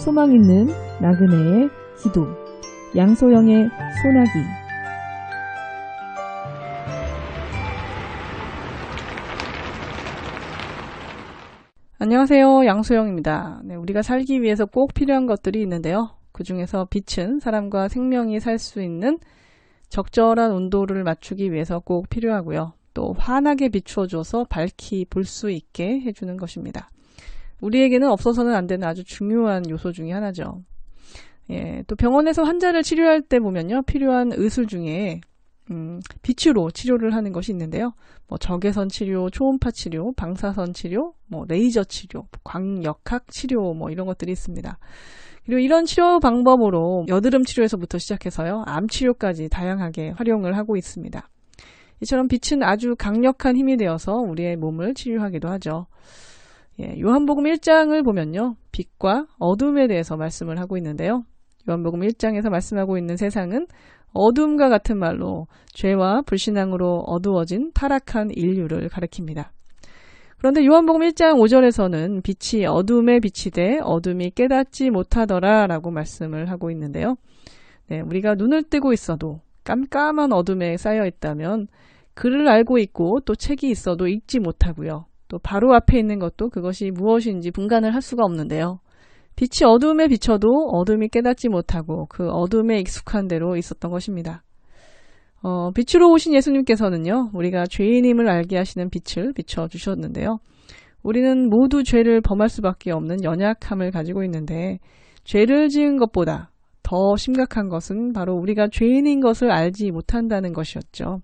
소망 있는 나그네의 기도, 양소영의 소나기. 안녕하세요, 양소영입니다. 우리가 살기 위해서 꼭 필요한 것들이 있는데요. 그 중에서 빛은 사람과 생명이 살 수 있는 적절한 온도를 맞추기 위해서 꼭 필요하고요. 또 환하게 비추어줘서 밝히 볼 수 있게 해주는 것입니다. 우리에게는 없어서는 안 되는 아주 중요한 요소 중에 하나죠. 또 병원에서 환자를 치료할 때 보면요, 필요한 의술 중에 빛으로 치료를 하는 것이 있는데요. 적외선 치료, 초음파 치료, 방사선 치료, 레이저 치료, 광역학 치료 이런 것들이 있습니다. 그리고 이런 치료 방법으로 여드름 치료에서부터 시작해서요, 암 치료까지 다양하게 활용을 하고 있습니다. 이처럼 빛은 아주 강력한 힘이 되어서 우리의 몸을 치료하기도 하죠. 요한복음 1장을 보면요, 빛과 어둠에 대해서 말씀을 하고 있는데요. 요한복음 1장에서 말씀하고 있는 세상은 어둠과 같은 말로 죄와 불신앙으로 어두워진 타락한 인류를 가리킵니다. 그런데 요한복음 1장 5절에서는 빛이 어둠에 빛이 돼 어둠이 깨닫지 못하더라 라고 말씀을 하고 있는데요. 우리가 눈을 뜨고 있어도 깜깜한 어둠에 쌓여 있다면 글을 알고 있고 또 책이 있어도 읽지 못하고요. 또 바로 앞에 있는 것도 그것이 무엇인지 분간을 할 수가 없는데요. 빛이 어둠에 비춰도 어둠이 깨닫지 못하고 그 어둠에 익숙한 대로 있었던 것입니다. 빛으로 오신 예수님께서는요, 우리가 죄인임을 알게 하시는 빛을 비춰주셨는데요. 우리는 모두 죄를 범할 수밖에 없는 연약함을 가지고 있는데, 죄를 지은 것보다 더 심각한 것은 바로 우리가 죄인인 것을 알지 못한다는 것이었죠.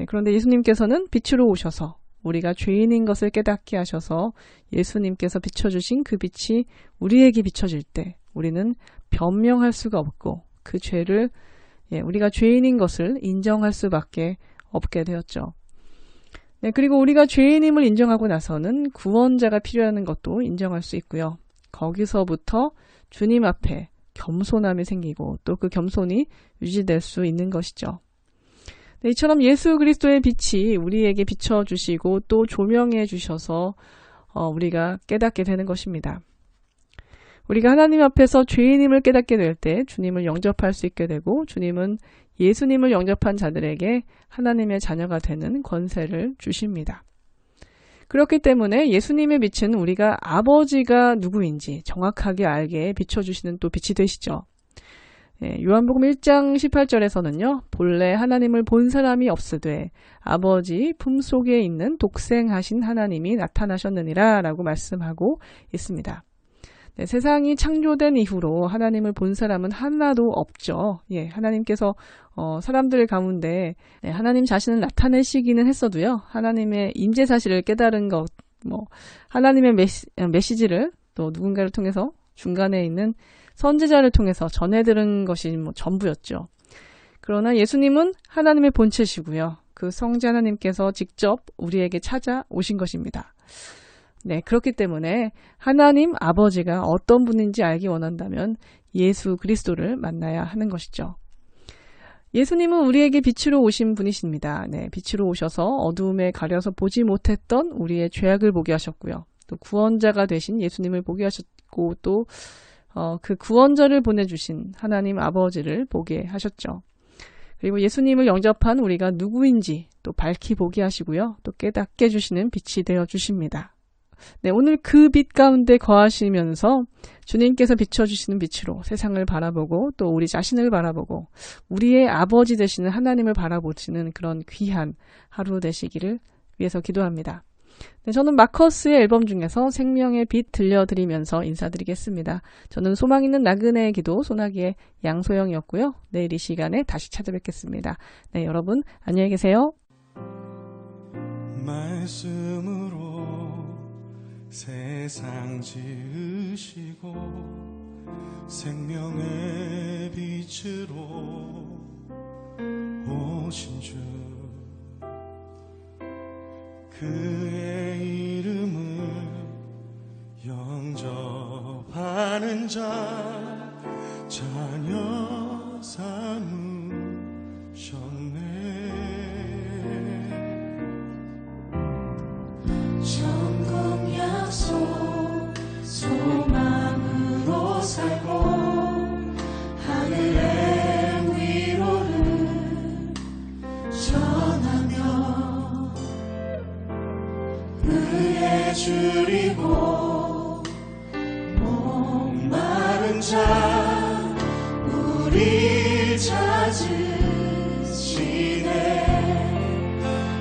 그런데 예수님께서는 빛으로 오셔서 우리가 죄인인 것을 깨닫게 하셔서 예수님께서 비춰주신 그 빛이 우리에게 비춰질 때 우리는 변명할 수가 없고 그 죄를, 우리가 죄인인 것을 인정할 수밖에 없게 되었죠. 그리고 우리가 죄인임을 인정하고 나서는 구원자가 필요한 것도 인정할 수 있고요. 거기서부터 주님 앞에 겸손함이 생기고 또 그 겸손이 유지될 수 있는 것이죠. 이처럼 예수 그리스도의 빛이 우리에게 비춰주시고 또 조명해 주셔서 우리가 깨닫게 되는 것입니다. 우리가 하나님 앞에서 죄인임을 깨닫게 될 때 주님을 영접할 수 있게 되고, 주님은 예수님을 영접한 자들에게 하나님의 자녀가 되는 권세를 주십니다. 그렇기 때문에 예수님의 빛은 우리가 아버지가 누구인지 정확하게 알게 비춰주시는 또 빛이 되시죠. 요한복음 1장 18절에서는요, 본래 하나님을 본 사람이 없으되 아버지 품속에 있는 독생하신 하나님이 나타나셨느니라 라고 말씀하고 있습니다. 세상이 창조된 이후로 하나님을 본 사람은 하나도 없죠. 하나님께서 사람들 가운데 하나님 자신을 나타내시기는 했어도요, 하나님의 임재 사실을 깨달은 것, 하나님의 메시지를 또 누군가를 통해서 중간에 있는 선지자를 통해서 전해 들은 것이 전부였죠. 그러나 예수님은 하나님의 본체시고요, 그 성자 하나님께서 직접 우리에게 찾아오신 것입니다. 그렇기 때문에 하나님 아버지가 어떤 분인지 알기 원한다면 예수 그리스도를 만나야 하는 것이죠. 예수님은 우리에게 빛으로 오신 분이십니다. 빛으로 오셔서 어두움에 가려서 보지 못했던 우리의 죄악을 보게 하셨고요. 또 구원자가 되신 예수님을 보게 하셨고, 또 그 구원자를 보내주신 하나님 아버지를 보게 하셨죠. 그리고 예수님을 영접한 우리가 누구인지 또 밝히 보게 하시고요, 또 깨닫게 해주시는 빛이 되어 주십니다. 오늘 그 빛 가운데 거하시면서 주님께서 비춰주시는 빛으로 세상을 바라보고 또 우리 자신을 바라보고 우리의 아버지 되시는 하나님을 바라보시는 그런 귀한 하루 되시기를 위해서 기도합니다. 저는 마커스의 앨범 중에서 생명의 빛 들려드리면서 인사드리겠습니다. 저는 소망 있는 나그네의 기도 소나기의 양소영이었고요. 내일 이 시간에 다시 찾아뵙겠습니다. 여러분 안녕히 계세요. 말씀으로 세상 지으시고 생명의 빛으로 오신 주, 그의 이름을 영접하는 자 자녀 삼으셨네. 천국 약속 소망으로 의에 줄이고 목마른 자 우리 찾으시네.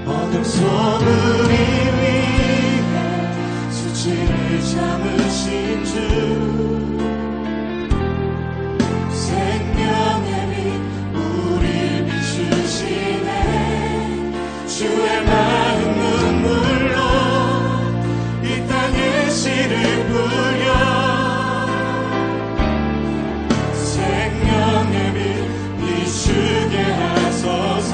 어둠 속 우리 위에 수치를 참으신 주 생명의 빛 우리 비추시네. 주의 마음 눈물로 이 땅에 씨를 뿌려 생명의 빛 비추게 하소서.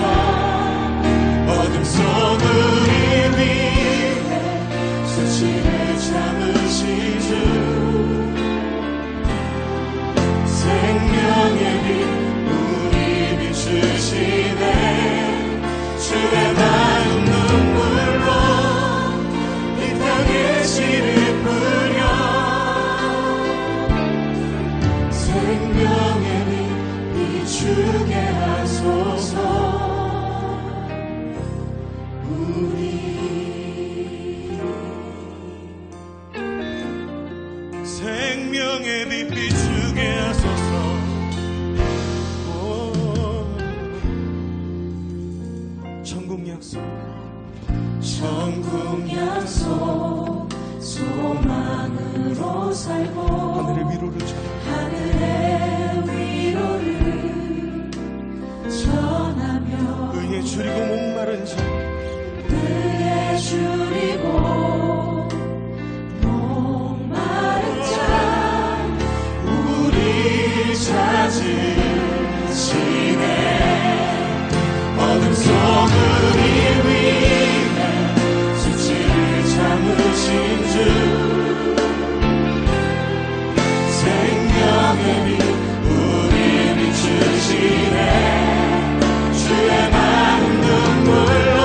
어둠 속 우리 위에 수치를 참으신 주 생명의 빛 우리 비추시네. 주의 마음 눈물로 이 땅에 씨를 뿌려 생명의 빛 비추게 하소서. 우리 생명의 빛 비추게 하소서. 천국 약속 천국 약속 소망으로 살고 하늘의 위로를 전하며 의에 줄이고 목마른 자 의에 줄이고 목마른 자 우리 찾으시네. 어둠 속 우리 위에 수치를 참으신 주 생명의 빛 우리 비추시네. 주의 마음 눈물로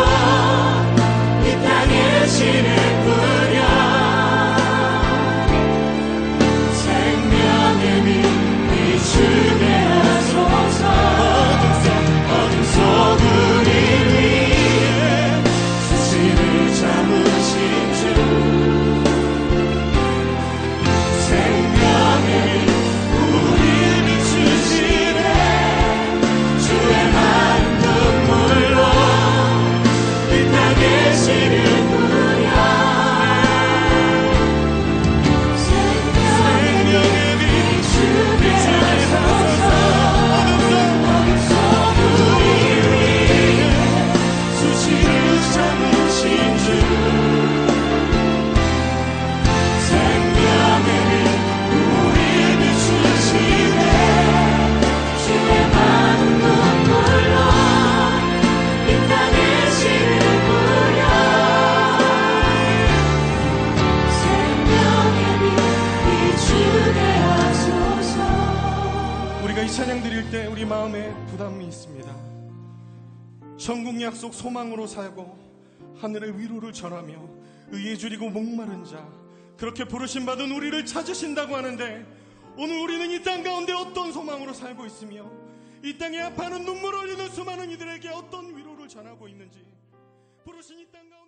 이 땅에 씨를 뿌려 생명의 빛 비추게 하소서. 어둠 속 우리 위에 수치를 참으신 주 생명의 빛 우리 비추시네. 주의 마음 눈물로 이 땅에 씨를 뿌려 생명의 빛 비추게 하소서. 어둠 속 우리 위에 수치를 참으신 주 생명의 빛 우리 비추시네. 주의 마음 눈물로 이 땅에 씨를 뿌려 생명의 빛 비추게 하소서. 우리가 이 찬양 드릴 때 우리 마음에 부담이 있습니다. 천국 약속 소망으로 살고 하늘의 위로를 전하며 의에 줄이고 목마른 자 그렇게 부르심 받은 우리를 찾으신다고 하는데 오늘 우리는 이 땅 가운데 어떤 소망으로 살고 있으며 이 땅에 아파하는 눈물 흘리는 수많은 이들에게 어떤 위로를 전하고 있는지 부르신 이 땅 가운데